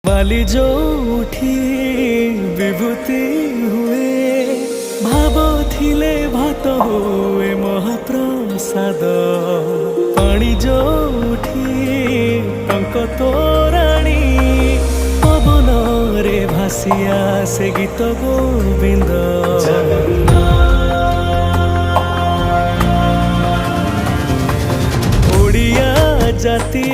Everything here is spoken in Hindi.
बाली जोठी विभूति हुए भाव थिले भात हुए महाप्रसाद पानी जोठी टंक तोराणी पवन रे भासिया से गीत गोविंद ओडिया जाति